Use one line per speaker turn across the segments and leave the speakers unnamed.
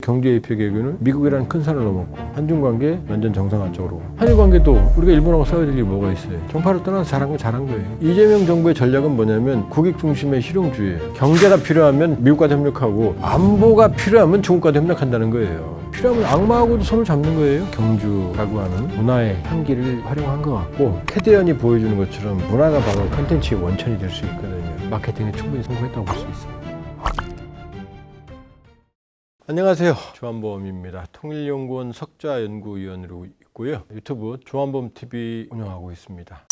경제 이익 계획은 미국이라는 큰 산을 넘었고 한중 관계 완전 정상화 쪽으로 한일 관계도 우리가 일본하고 싸워야 될 일이 뭐가 있어요. 정파를 떠나서 잘한 건 잘한 거예요. 이재명 정부의 전략은 뭐냐면 국익 중심의 실용주의예요. 경제가 필요하면 미국과 협력하고 안보가 필요하면 중국과 협력한다는 거예요. 필요하면 악마하고도 손을 잡는 거예요. 경주라고 하는 문화의 향기를 활용한 것 같고 캐대언이 보여주는 것처럼 문화가 바로 컨텐츠의 원천이 될 수 있거든요. 마케팅에 충분히 성공했다고 볼 수 있습니다. 안녕하세요. 조한범입니다. 통일연구원 석좌연구위원으로 있고요. 유튜브 조한범TV 운영하고 있습니다.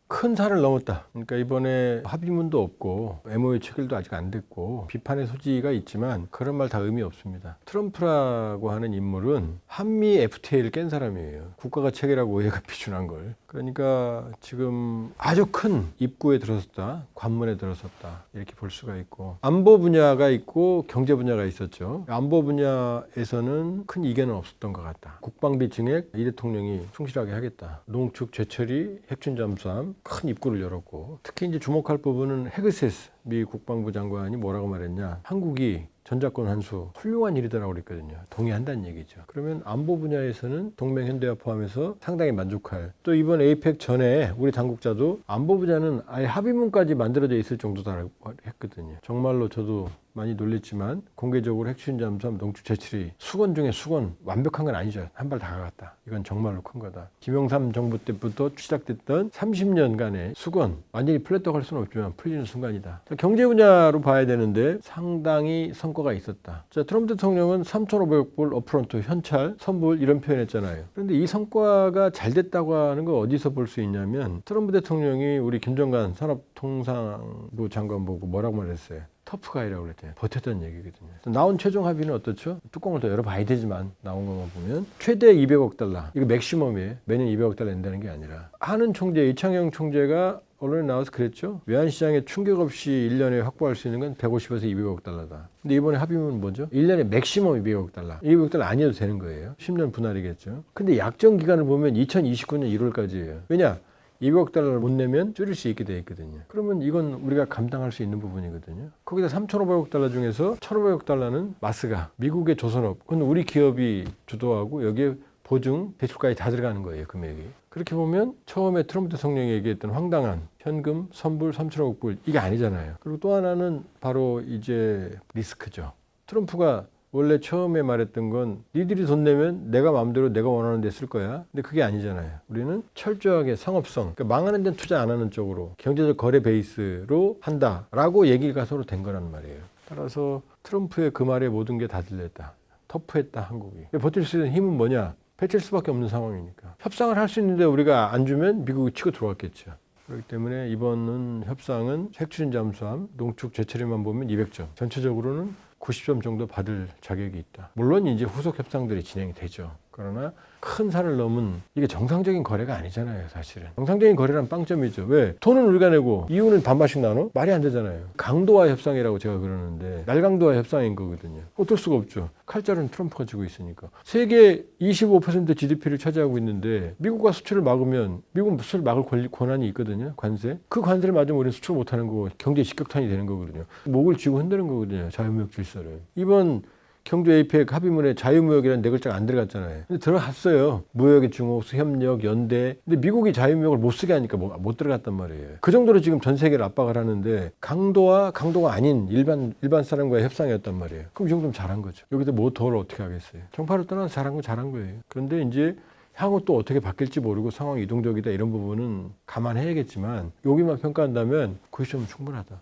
큰 산을 넘었다. 그러니까 이번에 합의문도 없고 MOU 체결도 아직 안 됐고 비판의 소지가 있지만 그런 말 다 의미 없습니다. 트럼프라고 하는 인물은 한미 FTA를 깬 사람이에요. 국가가 체결하고 오해가 비준한 걸. 그러니까 지금 아주 큰 입구에 들어섰다, 관문에 들어섰다 이렇게 볼 수가 있고 안보 분야가 있고 경제 분야가 있었죠. 안보 분야에서는 큰 이견은 없었던 것 같다. 국방비 증액 이 대통령이 충실하게 하겠다. 농축 재처리 핵심 잠수함 큰 입구를 열었고 특히 이제 주목할 부분은 헤그세스 미 국방부 장관이 뭐라고 말했냐. 한국이 전작권 환수 훌륭한 일이다라고 그랬거든요. 동의한다는 얘기죠. 그러면 안보 분야에서는 동맹 현대화 포함해서 상당히 만족할. 또 이번 에이펙 전에 우리 당국자도 안보 분야는 아예 합의문까지 만들어져 있을 정도다라고 했거든요. 정말로 저도 많이 놀랬지만 공개적으로 핵심 잠수함 농축 재처리 수건 중에 수건 완벽한 건 아니죠. 한 발 다가갔다. 이건 정말로 큰 거다. 김영삼 정부 때부터 시작됐던 30년간의 수건 완전히 풀렸다고 할 수는 없지만 풀리는 순간이다. 경제 분야로 봐야 되는데 상당히 성과가 있었다. 자, 트럼프 대통령은 3,500불 업프론트 현찰 선불 이런 표현했잖아요. 그런데 이 성과가 잘 됐다고 하는 거 어디서 볼 수 있냐면 트럼프 대통령이 우리 김정관 산업통상부 장관 보고 뭐라고 말했어요. 터프가이라고 그랬잖아요. 버텼다는 얘기거든요. 나온 최종 합의는 어떻죠? 뚜껑을 더 열어봐야 되지만 나온 것만 보면 최대 200억 달러. 이거 맥시멈이에요. 매년 200억 달러 낸다는 게 아니라 하는 총재 이창용 총재가 언론에 나와서 그랬죠. 외환시장에 충격 없이 1년에 확보할 수 있는 건 150에서 200억 달러다. 근데 이번에 합의문은 뭐죠? 1년에 맥시멈 200억 달러. 200억 달러 아니어도 되는 거예요. 10년 분할이겠죠. 근데 약정 기간을 보면 2029년 1월까지예요. 왜냐? 200억 달러를 못 내면 줄일 수 있게 돼 있거든요. 그러면 이건 우리가 감당할 수 있는 부분이거든요. 거기다 3,500억 달러 중에서 1,500억 달러는 마스가 미국의 조선업, 그건 우리 기업이 주도하고 여기에 보증, 대출까지 다 들어가는 거예요, 금액이. 그렇게 보면 처음에 트럼프 대통령이 얘기했던 황당한 현금 선불 3,000억 불 이게 아니잖아요. 그리고 또 하나는 바로 이제 리스크죠. 트럼프가 원래 처음에 말했던 건 니들이 돈 내면 내가 마음대로 내가 원하는 데 쓸 거야. 근데 그게 아니잖아요. 우리는 철저하게 상업성, 그러니까 망하는 데는 투자 안 하는 쪽으로 경제적 거래 베이스로 한다라고 얘기가 서로 된 거란 말이에요. 따라서 트럼프의 그 말에 모든 게 다 들렸다. 터프했다 한국이. 버틸 수 있는 힘은 뭐냐? 펼칠 수밖에 없는 상황이니까. 협상을 할 수 있는데 우리가 안 주면 미국이 치고 들어왔겠죠. 그렇기 때문에 이번 협상은 핵추진 잠수함, 농축 재처리만 보면 200점. 전체적으로는 90점 정도 받을 자격이 있다. 물론 이제 후속 협상들이 진행이 되죠. 그러나 큰 산을 넘은 이게 정상적인 거래가 아니잖아요, 사실은. 정상적인 거래란 빵점이죠. 왜? 돈은 우리가 내고 이유는 반반씩 나눠? 말이 안 되잖아요. 강도와 협상이라고 제가 그러는데 날강도와 협상인 거거든요. 어떨 수가 없죠. 칼자루는 트럼프가 쥐고 있으니까. 세계 25% GDP를 차지하고 있는데 미국과 수출을 막으면 미국은 수출을 막을 권한이 있거든요. 관세. 그 관세를 맞으면 우리는 수출 못하는 거고 경제 직격탄이 되는 거거든요. 목을 쥐고 흔드는 거거든요. 자유무역 질서를. 이번 경주 에이펙 합의문에 자유무역이라는 네 글자가 안 들어갔잖아요. 근데 들어갔어요. 무역의 중호수, 협력, 연대. 근데 미국이 자유무역을 못 쓰게 하니까 못 들어갔단 말이에요. 그 정도로 지금 전 세계를 압박을 하는데 강도가 아닌 일반 사람과의 협상이었단 말이에요. 그럼 이 정도면 잘한 거죠. 여기다 뭐 더 어떻게 하겠어요. 정파를 떠나서 잘한 건 잘한 거예요. 그런데 이제 향후 또 어떻게 바뀔지 모르고 상황이 이동적이다 이런 부분은 감안해야겠지만 여기만 평가한다면 90점은 충분하다.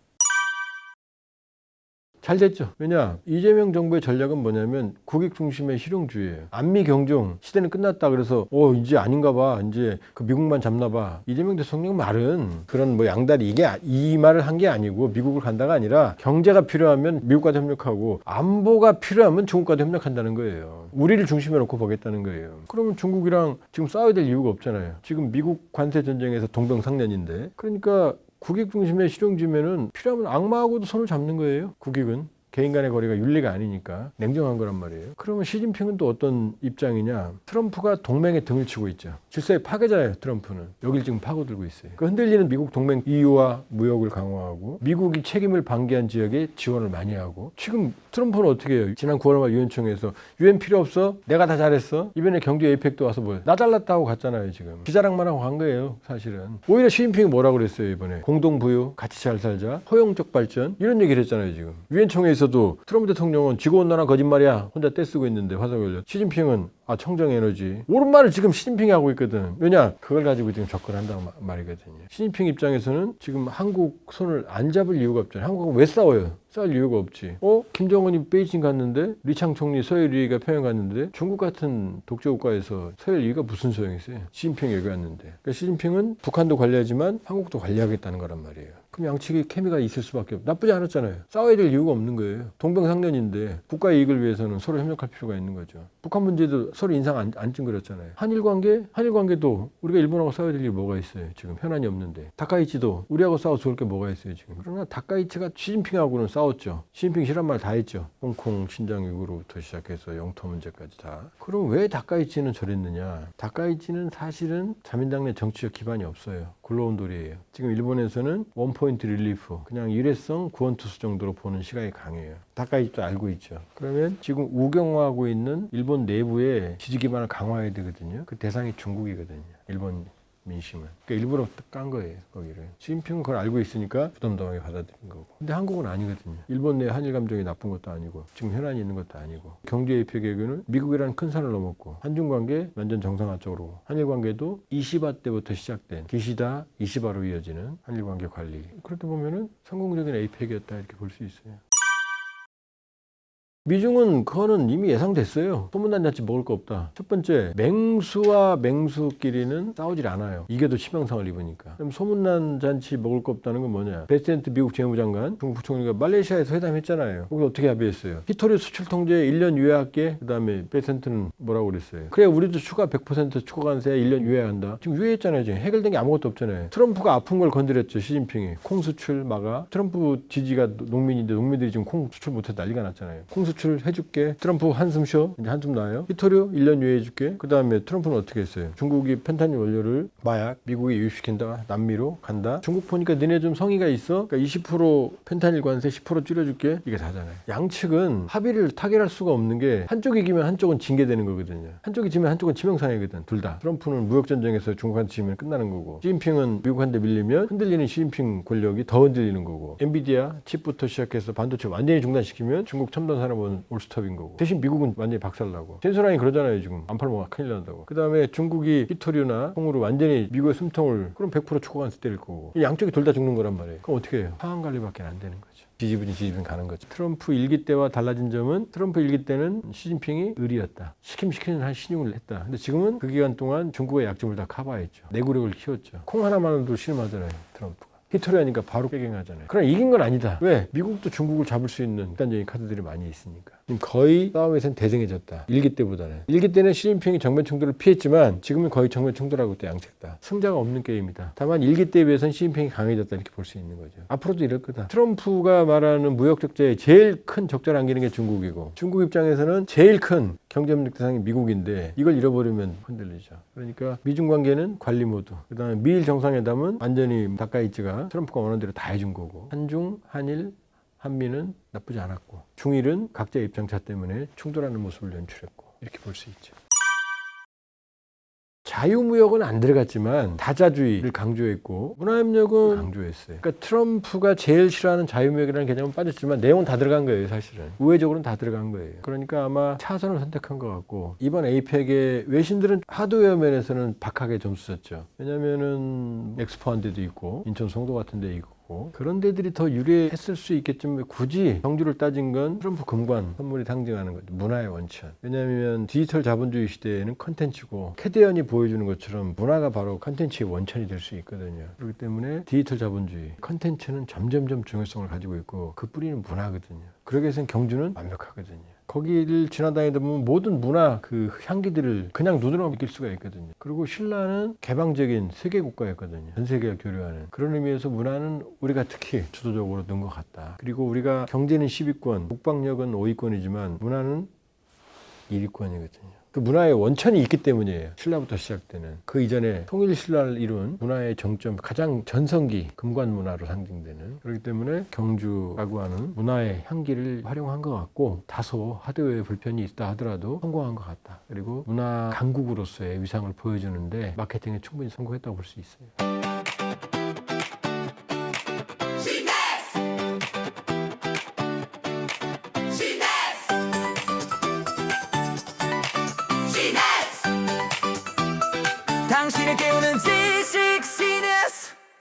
잘 됐죠. 왜냐? 이재명 정부의 전략은 뭐냐면 국익 중심의 실용주의예요. 안미 경중 시대는 끝났다. 그래서 이제 아닌가 봐. 이제 그 미국만 잡나 봐. 이재명 대통령 말은 그런 뭐 양다리 이 말을 한 게 아니고 미국을 간다가 아니라 경제가 필요하면 미국과도 협력하고 안보가 필요하면 중국과도 협력한다는 거예요. 우리를 중심에 놓고 보겠다는 거예요. 그러면 중국이랑 지금 싸워야 될 이유가 없잖아요. 지금 미국 관세 전쟁에서 동병상련인데. 그러니까 국익 중심의 실용주의면은 필요하면 악마하고도 손을 잡는 거예요. 국익은. 개인 간의 거리가 윤리가 아니니까 냉정한 거란 말이에요. 그러면 시진핑은 또 어떤 입장이냐. 트럼프가 동맹에 등을 치고 있죠. 질서의 파괴자예요. 트럼프는. 여길 지금 파고들고 있어요. 그 흔들리는 미국 동맹 EU와 무역을 강화하고 미국이 책임을 방기한 지역에 지원을 많이 하고 지금 트럼프는 어떻게 해요? 지난 9월 말 유엔총회에서 유엔 필요 없어? 내가 다 잘했어? 이번에 경제 에이펙도 와서 뭐야? 나 잘났다 하고 갔잖아요. 지금. 기자랑만 하고 간 거예요. 사실은. 오히려 시진핑이 뭐라고 그랬어요. 이번에. 공동부유, 같이 잘 살자, 포용적 발전 이런 얘기를 했잖아요. 지금. 유엔총회에서도 트럼프 대통령은 지구온난화 거짓말이야. 혼자 떼쓰고 있는데 화살 걸려. 시진핑은 청정에너지. 옳은 말을 지금 시진핑이 하고 있거든. 왜냐? 그걸 가지고 지금 접근한다고 말이거든요. 시진핑 입장에서는 지금 한국 손을 안 잡을 이유가 없잖아요. 한국하고 왜 싸워요? 싸울 이유가 없지. 김정은이 베이징 갔는데 리창 총리 서해리가 평양 갔는데 중국 같은 독재국가에서 서해리가 무슨 소용이 있어요? 시진핑이 여기 왔는데. 그러니까 시진핑은 북한도 관리하지만 한국도 관리하겠다는 거란 말이에요. 그럼 양측이 케미가 있을 수밖에 없고 나쁘지 않았잖아요. 싸워야 될 이유가 없는 거예요. 동병상련인데 국가의 이익을 위해서는 서로 협력할 필요가 있는 거죠. 북한 문제도 서로 인상 안 찡그렸잖아요. 한일 관계도 우리가 일본하고 싸워야 될 일이 뭐가 있어요. 지금 현안이 없는데. 다카이치도 우리하고 싸워 좋을 게 뭐가 있어요. 지금. 그러나 다카이치가 시진핑하고는 싸웠죠. 시진핑 싫은 말 다 했죠. 홍콩, 신장 위구르부터 시작해서 영토 문제까지 다. 그럼 왜 다카이치는 저랬느냐. 다카이치는 사실은 자민당 내 정치적 기반이 없어요. 굴러온돌이에요. 지금 일본에서는 원포인트 릴리프, 그냥 일회성 구원투수 정도로 보는 시각이 강해요. 다카이치도 알고 있죠. 그러면 지금 우경화하고 있는 일본 내부의 지지 기반을 강화해야 되거든요. 그 대상이 중국이거든요. 일본 민심은. 그러니까 일부러 깐 거예요. 거기를. 시진핑은 그걸 알고 있으니까 부담당하게 받아들인 거고. 근데 한국은 아니거든요. 일본 내 한일 감정이 나쁜 것도 아니고 지금 현안이 있는 것도 아니고 경제 에이펙 외교는 미국이라는 큰 산을 넘었고 한중 관계 완전 정상화 쪽으로 한일 관계도 이시바 때부터 시작된 기시다 이시바로 이어지는 한일 관계 관리. 그렇게 보면은 성공적인 에이펙이었다 이렇게 볼 수 있어요. 미중은 그거는 이미 예상됐어요. 소문난 잔치 먹을 거 없다. 첫 번째, 맹수와 맹수끼리는 싸우질 않아요. 이게도 치명상을 입으니까. 그럼 소문난 잔치 먹을 거 없다는 건 뭐냐. 베센트 미국 재무장관, 중국 부총리가 말레이시아에서 회담했잖아요. 거기서 어떻게 합의했어요? 히토리 수출 통제 1년 유예할게. 그 다음에 베센트는 뭐라고 그랬어요? 그래 우리도 추가 100% 추가 관세 1년 유예한다. 지금 유예했잖아요. 지금 해결된 게 아무것도 없잖아요. 트럼프가 아픈 걸 건드렸죠. 시진핑이. 콩 수출 막아. 트럼프 지지가 농민인데 농민들이 지금 콩 수출 못해서 난리가 났잖아요. 콩 수출 해줄게. 트럼프 한숨 쉬어. 이제 한숨 나요. 히토류 1년 유예해줄게. 그 다음에 트럼프는 어떻게 했어요? 중국이 펜타닐 원료를 마약, 미국이 유입시킨다. 남미로 간다. 중국 보니까 너네 좀 성의가 있어. 그러니까 20% 펜타닐 관세 10% 줄여줄게. 이게 다잖아요. 양측은 합의를 타결할 수가 없는 게 한쪽이 이기면 한쪽은 징계되는 거거든요. 한쪽이 지면 한쪽은 치명상이거든. 둘 다. 트럼프는 무역전쟁에서 중국한테 지면 끝나는 거고 시진핑은 미국한테 밀리면 흔들리는 시진핑 권력이 더 흔들리는 거고 엔비디아 칩부터 시작해서 반도체 완전히 중단시키면 중국 첨단 산업 올스톱인 거고 대신 미국은 완전히 박살나고 센서라인 그러잖아요. 지금 안 팔면 큰일 난다고. 그 다음에 중국이 히토류나 콩으로 완전히 미국의 숨통을 그럼 100% 추가관세 때릴 거고 양쪽이 둘 다 죽는 거란 말이에요. 그럼 어떻게 해요? 상황 관리밖에 안 되는 거죠. 지지부진 가는 거죠. 트럼프 일기 때와 달라진 점은 트럼프 일기 때는 시진핑이 의리였다. 시키는 한 신용을 했다. 근데 지금은 그 기간 동안 중국의 약점을 다 커버했죠. 내구력을 키웠죠. 콩 하나만으로도 실험하잖아요. 트럼프가. 히토리 하니까 바로 깨갱하잖아요. 그러나 이긴 건 아니다. 왜? 미국도 중국을 잡을 수 있는 극단적인 카드들이 많이 있으니까. 거의 싸움에서는 대등해졌다. 일기 때보다는. 일기 때는 시진핑이 정면 충돌을 피했지만 지금은 거의 정면 충돌하고 있다. 양측 다. 승자가 없는 게임이다. 다만 일기 때에 비해서는 시진핑이 강해졌다. 이렇게 볼 수 있는 거죠. 앞으로도 이럴 거다. 트럼프가 말하는 무역 적자의 제일 큰 적자를 안기는 게 중국이고 중국 입장에서는 제일 큰 경제협력 대상이 미국인데 이걸 잃어버리면 흔들리죠. 그러니까 미중 관계는 관리 모드. 그다음에 미일 정상회담은 완전히 다카이치가 트럼프가 원하는 대로 다 해준 거고 한중, 한일, 한미는 나쁘지 않았고 중일은 각자의 입장차 때문에 충돌하는 모습을 연출했고 이렇게 볼 수 있죠. 자유무역은 안 들어갔지만 다자주의를 강조했고 문화협력은 강조했어요. 그러니까 트럼프가 제일 싫어하는 자유무역이라는 개념은 빠졌지만 내용은 다 들어간 거예요. 사실은. 우회적으로는 다 들어간 거예요. 그러니까 아마 차선을 선택한 것 같고 이번 에이펙의 외신들은 하드웨어 면에서는 박하게 점수 줬죠. 왜냐면은 엑스포 한 데도 있고 인천 송도 같은 데 있고 그런 데들이 더 유리했을 수 있겠지만 굳이 경주를 따진 건 트럼프 금관 선물이 상징하는 거죠. 문화의 원천. 왜냐하면 디지털 자본주의 시대에는 컨텐츠고 캐대언이 보여주는 것처럼 문화가 바로 컨텐츠의 원천이 될 수 있거든요. 그렇기 때문에 디지털 자본주의 컨텐츠는 점점점 중요성을 가지고 있고 그 뿌리는 문화거든요. 그러기 위해서는 경주는 완벽하거든요. 거기를 지나다니다 보면 모든 문화 그 향기들을 그냥 눈으로 느낄 수가 있거든요. 그리고 신라는 개방적인 세계 국가였거든요. 전 세계가 교류하는. 그런 의미에서 문화는 우리가 특히 주도적으로 는 것 같다. 그리고 우리가 경제는 10위권, 국방력은 5위권이지만 문화는 1위권이거든요. 그 문화의 원천이 있기 때문이에요. 신라부터 시작되는. 그 이전에 통일 신라를 이룬 문화의 정점, 가장 전성기 금관 문화로 상징되는. 그렇기 때문에 경주라고 하는 문화의 향기를 활용한 것 같고, 다소 하드웨어 불편이 있다 하더라도 성공한 것 같다. 그리고 문화 강국으로서의 위상을 보여주는데 마케팅에 충분히 성공했다고 볼 수 있어요.
당신에게